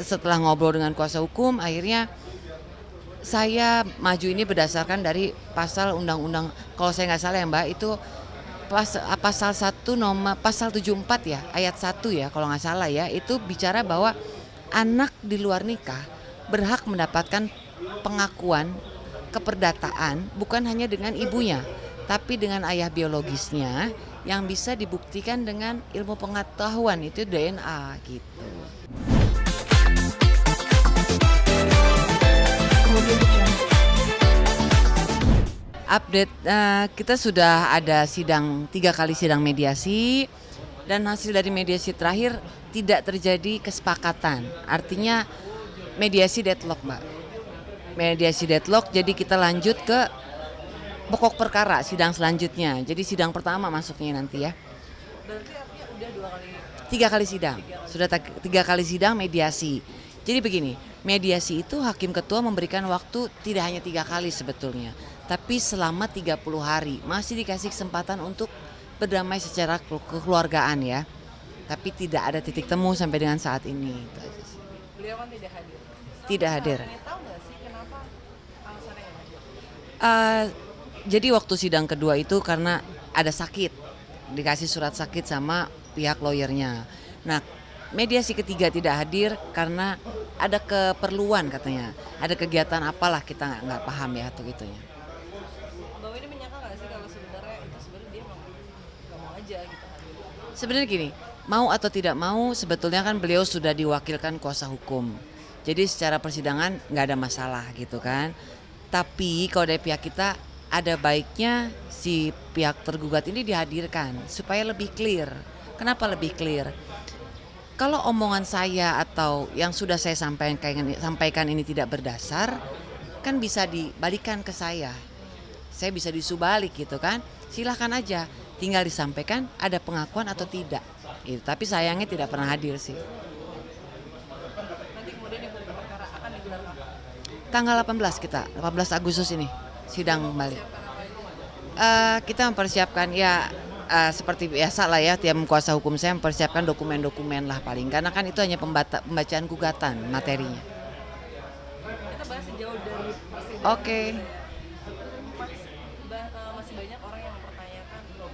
setelah ngobrol dengan kuasa hukum, akhirnya saya maju ini berdasarkan dari pasal undang-undang, kalau saya nggak salah ya Mbak, itu pasal 1 nomor pasal 74 ya, ayat 1 ya kalau nggak salah ya, itu bicara bahwa anak di luar nikah berhak mendapatkan pengakuan keperdataan bukan hanya dengan ibunya, tapi dengan ayah biologisnya yang bisa dibuktikan dengan ilmu pengetahuan, itu DNA gitu. Update, kita sudah ada 3 kali sidang mediasi, dan hasil dari mediasi terakhir tidak terjadi kesepakatan. Artinya mediasi deadlock Mbak. Mediasi deadlock, jadi kita lanjut ke pokok perkara sidang selanjutnya. Jadi sidang pertama masuknya nanti ya. Berarti artinya udah 2 kali. 3 kali sidang, sudah 3 kali sidang mediasi. Jadi begini, mediasi itu hakim ketua memberikan waktu tidak hanya 3 kali sebetulnya, tapi selama 30 hari masih dikasih kesempatan untuk berdamai secara kekeluargaan ya. Tapi tidak ada titik temu sampai dengan saat ini. Itu aja sih. Beliau kan tidak hadir. Tidak hadir. Tahu nggak sih kenapa alasannya nggak hadir? Eh, jadi waktu sidang kedua itu karena ada sakit, dikasih surat sakit sama pihak lawyernya. Nah, mediasi ketiga tidak hadir karena ada keperluan katanya, ada kegiatan apalah, kita nggak paham ya atau gitunya. Mbak ini menyangka nggak sih kalau sebenarnya dia mau nggak mau aja gitu hadir? Sebenarnya gini, mau atau tidak mau sebetulnya kan beliau sudah diwakilkan kuasa hukum. Jadi secara persidangan nggak ada masalah gitu kan. Tapi kalau dari pihak kita ada baiknya si pihak tergugat ini dihadirkan supaya lebih clear. Kenapa lebih clear? Kalau omongan saya atau yang sudah saya sampaikan ini tidak berdasar, kan bisa dibalikan ke saya. Saya bisa disubalik gitu kan. Silahkan aja, tinggal disampaikan ada pengakuan atau tidak. Gitu. Tapi sayangnya tidak pernah hadir sih. Nanti kemudian yang perkara akan digelar kapan? Tanggal 18 Agustus ini sidang kembali. Kita mempersiapkan ya seperti biasa lah ya, tiap kuasa hukum saya mempersiapkan dokumen-dokumen lah paling, karena kan itu hanya pembacaan gugatan materinya. Kita bahas sejauh dari persidangan. Oke. Masih banyak orang yang mempertanyakan kok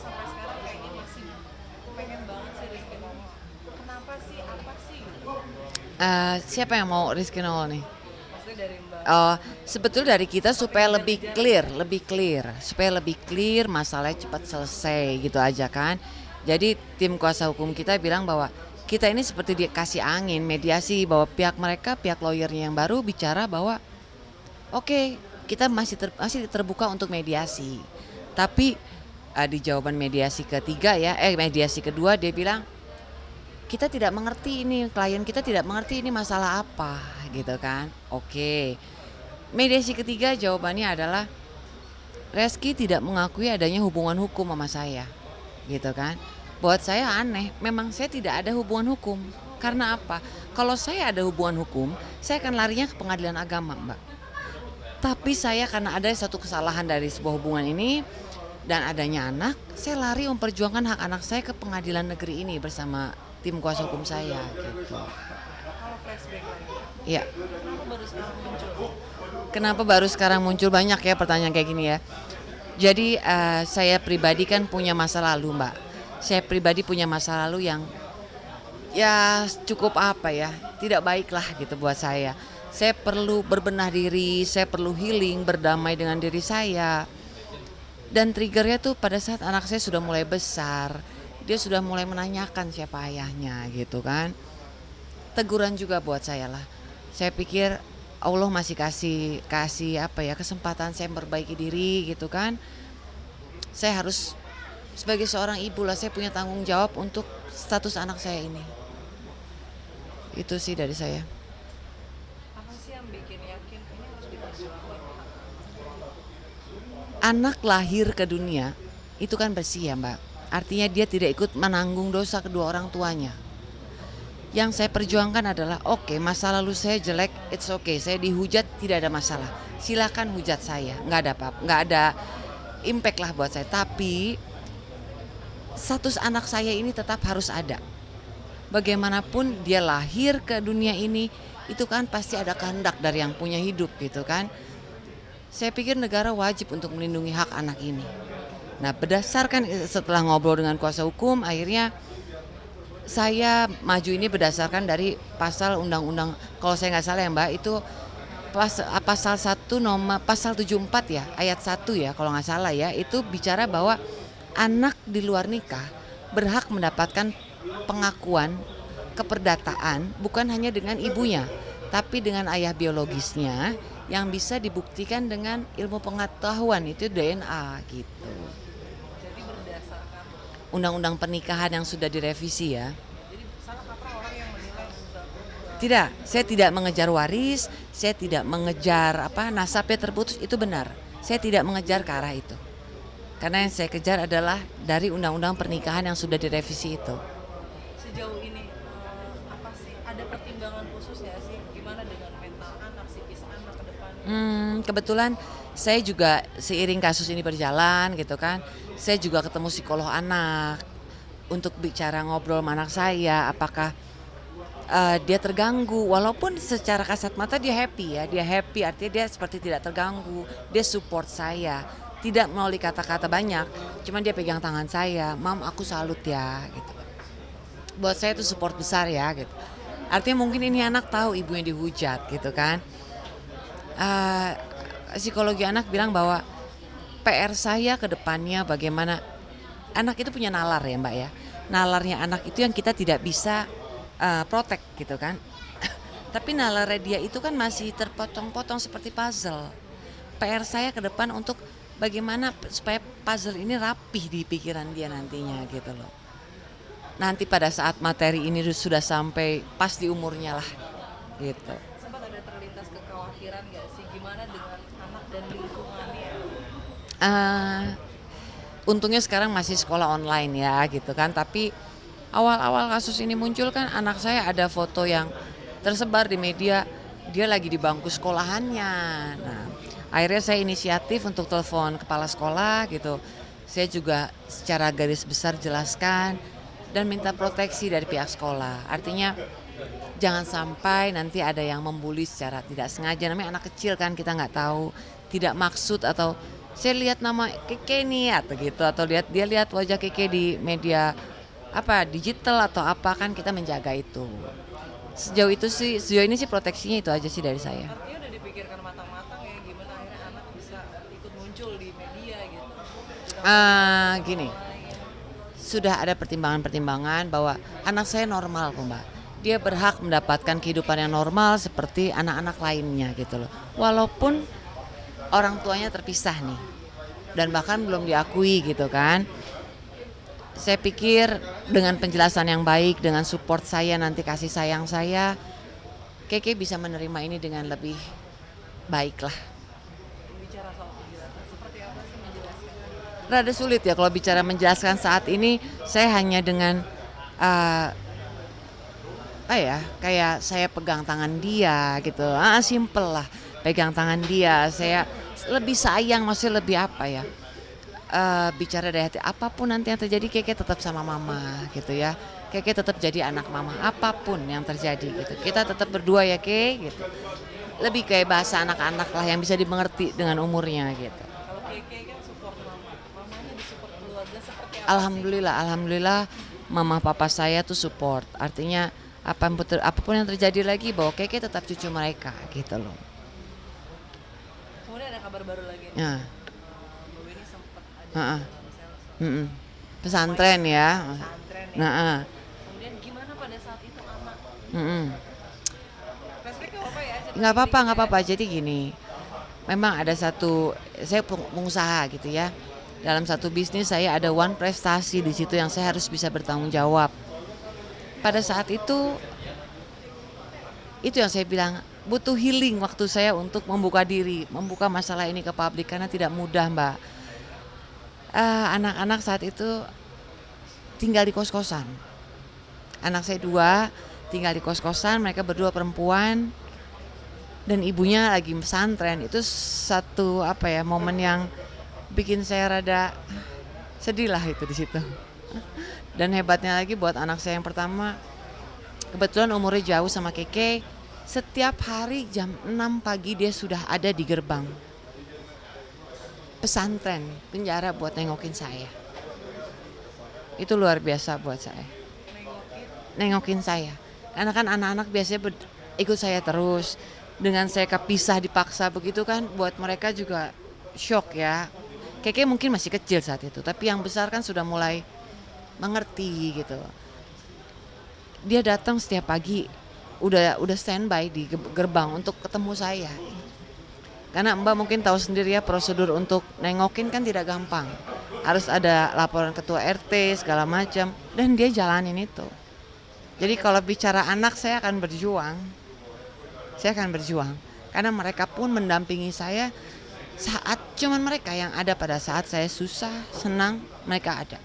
sampai sekarang kayaknya masih pengen banget sih Rizky Nomo. Kenapa sih? Apa sih? Siapa yang mau Rizky Noel nih? Maksudnya dari Mbak. Sebetulnya dari kita supaya lebih clear, masalahnya cepat selesai gitu aja kan. Jadi tim kuasa hukum kita bilang bahwa kita ini seperti dikasih angin mediasi, bahwa pihak lawyernya yang baru bicara bahwa oke, kita masih terbuka untuk mediasi. Tapi di jawaban mediasi mediasi kedua dia bilang kita tidak mengerti ini, klien kita tidak mengerti ini masalah apa gitu kan. Oke. Mediasi ketiga jawabannya adalah Reski tidak mengakui adanya hubungan hukum sama saya. Gitu kan. Buat saya aneh, memang saya tidak ada hubungan hukum. Karena apa? Kalau saya ada hubungan hukum, saya akan larinya ke pengadilan agama, Mbak. Tapi saya karena ada satu kesalahan dari sebuah hubungan ini dan adanya anak, saya lari memperjuangkan hak anak saya ke pengadilan negeri ini bersama tim kuasa hukum saya gitu. Kalau flashback lagi. Iya. Kenapa baru sekarang muncul? Kenapa baru sekarang muncul, banyak ya pertanyaan kayak gini ya. Jadi saya pribadi kan punya masa lalu Mbak. Saya pribadi punya masa lalu yang ya cukup tidak baik lah gitu buat saya. Saya perlu berbenah diri, saya perlu healing, berdamai dengan diri saya. Dan triggernya tuh pada saat anak saya sudah mulai besar, dia sudah mulai menanyakan siapa ayahnya gitu kan. Teguran juga buat saya lah. Saya pikir Allah masih kasih kesempatan saya memperbaiki diri gitu kan. Saya harus sebagai seorang ibu lah, saya punya tanggung jawab untuk status anak saya ini. Itu sih dari saya. Apa sih yang bikin yakin ini harus diperjuangkan? Anak lahir ke dunia itu kan bersih ya Mbak. Artinya dia tidak ikut menanggung dosa kedua orang tuanya. Yang saya perjuangkan adalah oke, masa lalu saya jelek, it's okay, saya dihujat tidak ada masalah. Silakan hujat saya, nggak ada impact lah buat saya. Tapi status anak saya ini tetap harus ada. bagaimanapun dia lahir ke dunia ini, itu kan pasti ada kehendak dari yang punya hidup gitu kan. Saya pikir negara wajib untuk melindungi hak anak ini. Nah, berdasarkan setelah ngobrol dengan kuasa hukum, akhirnya saya maju ini berdasarkan dari pasal undang-undang, kalau saya nggak salah ya Mbak, itu pasal 1 nomor pasal 74 ya, ayat 1 ya kalau nggak salah ya, itu bicara bahwa anak di luar nikah berhak mendapatkan pengakuan keperdataan bukan hanya dengan ibunya, tapi dengan ayah biologisnya yang bisa dibuktikan dengan ilmu pengetahuan itu DNA gitu. Jadi berdasarkan, Undang-undang pernikahan yang sudah direvisi ya. jadi salah kaprah orang yang menilai Tidak, saya tidak mengejar waris, saya tidak mengejar nasabnya terputus, itu benar. Saya tidak mengejar ke arah itu. Karena yang saya kejar adalah dari undang-undang pernikahan yang sudah direvisi itu. sejauh ini apa sih, ada pertimbangan khusus ya sih, gimana dengan mental anak, psikis anak ke depan? Kebetulan saya juga seiring kasus ini berjalan gitu kan, saya juga ketemu psikolog anak untuk bicara ngobrol sama anak saya, apakah dia terganggu, walaupun secara kasat mata dia happy ya, dia happy artinya dia seperti tidak terganggu, dia support saya, tidak melalui kata-kata banyak, cuman dia pegang tangan saya, mam aku salut ya gitu. Buat saya itu support besar ya gitu. Artinya mungkin ini anak tahu ibunya dihujat gitu kan. Eh, Psikologi anak bilang bahwa PR saya ke depannya bagaimana anak itu punya nalar ya Mbak ya. Nalarnya anak itu yang kita tidak bisa protect gitu kan. Tapi nalarnya dia itu kan masih terpotong-potong seperti puzzle. PR saya ke depan untuk bagaimana supaya puzzle ini rapih di pikiran dia nantinya gitu loh. Nanti pada saat materi ini sudah sampai pas di umurnya lah gitu. Sempat ada terlintas kekhawatiran nggak sih, gimana dengan anak dan lingkungannya? Eh, Untungnya sekarang masih sekolah online ya gitu kan, tapi awal-awal kasus ini muncul kan anak saya ada foto yang tersebar di media, dia lagi di bangku sekolahannya. Nah, akhirnya saya inisiatif untuk telepon kepala sekolah gitu. Saya juga secara garis besar jelaskan dan minta proteksi dari pihak sekolah. Artinya jangan sampai nanti ada yang membuli secara tidak sengaja, namanya anak kecil kan, kita nggak tahu, tidak maksud atau saya lihat nama Keke nih atau gitu, atau dia lihat wajah Keke di media digital atau apa, kan kita menjaga itu. Sejauh ini sih proteksinya itu aja sih dari saya. Artinya udah dipikirkan matang-matang ya, gimana akhirnya anak bisa ikut muncul di media gitu. Gini, sudah ada pertimbangan-pertimbangan bahwa anak saya normal kok Mbak. Dia berhak mendapatkan kehidupan yang normal seperti anak-anak lainnya gitu loh. Walaupun orang tuanya terpisah nih dan bahkan belum diakui gitu kan. Saya pikir dengan penjelasan yang baik, dengan support saya, nanti kasih sayang saya, Keke bisa menerima ini dengan lebih baik lah. Bicara soal penjelasan, seperti apa sih menjelaskan? Rada sulit ya kalau bicara menjelaskan saat ini, saya hanya dengan kayak saya pegang tangan dia gitu, simple lah, pegang tangan dia, saya lebih sayang, maksudnya lebih bicara dari hati, apapun nanti yang terjadi Keke tetap sama mama gitu ya, Keke tetap jadi anak mama, apapun yang terjadi gitu, kita tetap berdua ya Ke gitu, lebih kayak bahasa anak-anak lah yang bisa dimengerti dengan umurnya gitu. Kalau Keke kan support mama, mamanya disupport keluarga, seperti apa sih? Alhamdulillah mama papa saya tuh support, artinya apapun yang terjadi lagi bahwa Keke tetap cucu mereka gitu loh. Kemudian ada kabar baru lagi nih, Ya. Bu ini sempat ada Heeh. sel-sel Mm-mm. Pesantren ya. pesantren ya. Nah, Kemudian gimana pada saat itu anak? Flashback gak apa ya? cerita nggak dikit apa-apa. ya. Jadi gini, memang ada saya pengusaha gitu ya. Dalam satu bisnis saya ada one prestasi di situ yang saya harus bisa bertanggung jawab. Pada saat itu yang saya bilang butuh healing waktu saya untuk membuka diri, membuka masalah ini ke publik karena tidak mudah Mbak. Anak-anak saat itu tinggal di kos-kosan. Anak saya 2 tinggal di kos-kosan, mereka berdua perempuan dan ibunya lagi pesantren. Itu satu momen yang bikin saya rada sedih lah itu di situ. Dan hebatnya lagi buat anak saya yang pertama, Kebetulan umurnya jauh sama Keke. Setiap hari jam 6 pagi dia sudah ada di gerbang pesantren penjara buat nengokin saya. Itu luar biasa buat saya. Nengokin. Nengokin saya. Karena kan anak-anak biasanya ikut saya terus. Dengan saya kepisah dipaksa begitu kan buat mereka juga shock ya. Keke mungkin masih kecil saat itu, tapi yang besar kan sudah mulai mengerti gitu. Dia datang setiap pagi udah standby di gerbang untuk ketemu saya. Karena Mbak mungkin tahu sendiri ya prosedur untuk nengokin kan tidak gampang. Harus ada laporan ketua RT segala macam dan dia jalanin itu. Jadi kalau bicara anak saya akan berjuang. Saya akan berjuang karena mereka pun mendampingi saya saat cuman mereka yang ada pada saat saya susah, senang, mereka ada. Apa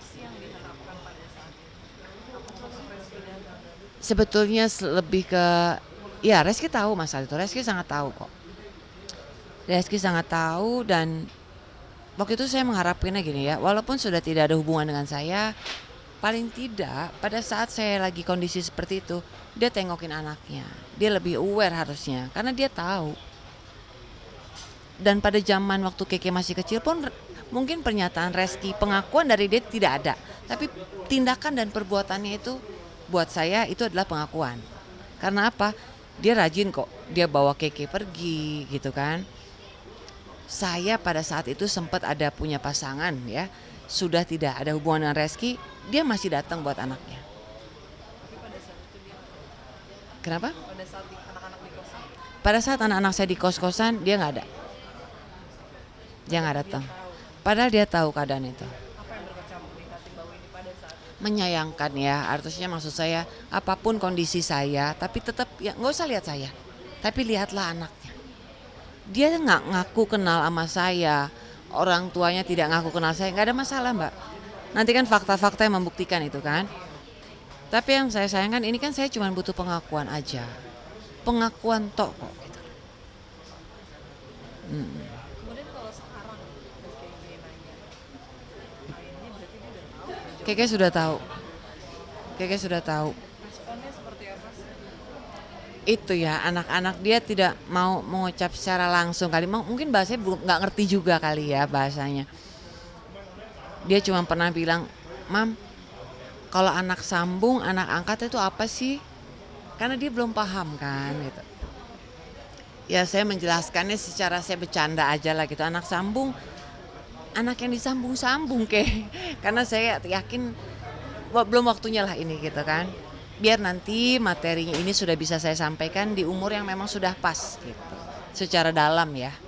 sih yang diharapkan pada saat itu? Apa sosok Reski datang? Sebetulnya lebih ke ya Reski tahu masalah itu. Reski sangat tahu kok. Reski sangat tahu dan waktu itu saya mengharapkannya gini ya, walaupun sudah tidak ada hubungan dengan saya, paling tidak pada saat saya lagi kondisi seperti itu, dia tengokin anaknya. Dia lebih aware harusnya, karena dia tahu. Dan pada zaman waktu Keke masih kecil pun mungkin pernyataan Reski, pengakuan dari dia tidak ada. Tapi tindakan dan perbuatannya itu buat saya itu adalah pengakuan. Karena apa? Dia rajin kok, dia bawa Keke pergi gitu kan. Saya pada saat itu sempat ada punya pasangan ya, sudah tidak ada hubungan dengan Reski, dia masih datang buat anaknya. Tapi pada saat itu dia, Kenapa? pada saat anak-anak di kosan, Pada saat anak-anak saya di kos-kosan dia nggak ada, dia nggak datang. Padahal dia tahu keadaan itu. apa yang berkecamuk di hati Mbak Winnie pada saat itu? Menyayangkan ya, artinya maksud saya apapun kondisi saya, tapi tetap ya nggak usah lihat saya, tapi lihatlah anaknya. Dia nggak ngaku kenal sama saya, orang tuanya tidak ngaku kenal saya, nggak ada masalah Mbak. Nanti kan fakta-fakta yang membuktikan itu kan. Tapi yang saya sayangkan ini kan saya cuma butuh pengakuan aja, pengakuan tok kok. Gitu. Kemudian kalau sekarang Reski nanya, akhirnya berarti dia udah tahu ya, Keke sudah tahu, Keke sudah tahu. responnya seperti apa sih? Itu ya anak-anak dia tidak mau mengucap secara langsung kali, mungkin bahasanya belum nggak ngerti juga kali ya bahasanya. Dia cuma pernah bilang, Mam, kalau anak sambung, anak angkat itu apa sih? Karena dia belum paham kan gitu. Ya saya menjelaskannya secara saya bercanda aja lah gitu. Anak sambung, anak yang disambung-sambung ke. Karena saya yakin belum waktunya lah ini gitu kan. Biar nanti materinya ini sudah bisa saya sampaikan di umur yang memang sudah pas gitu. Secara dalam ya.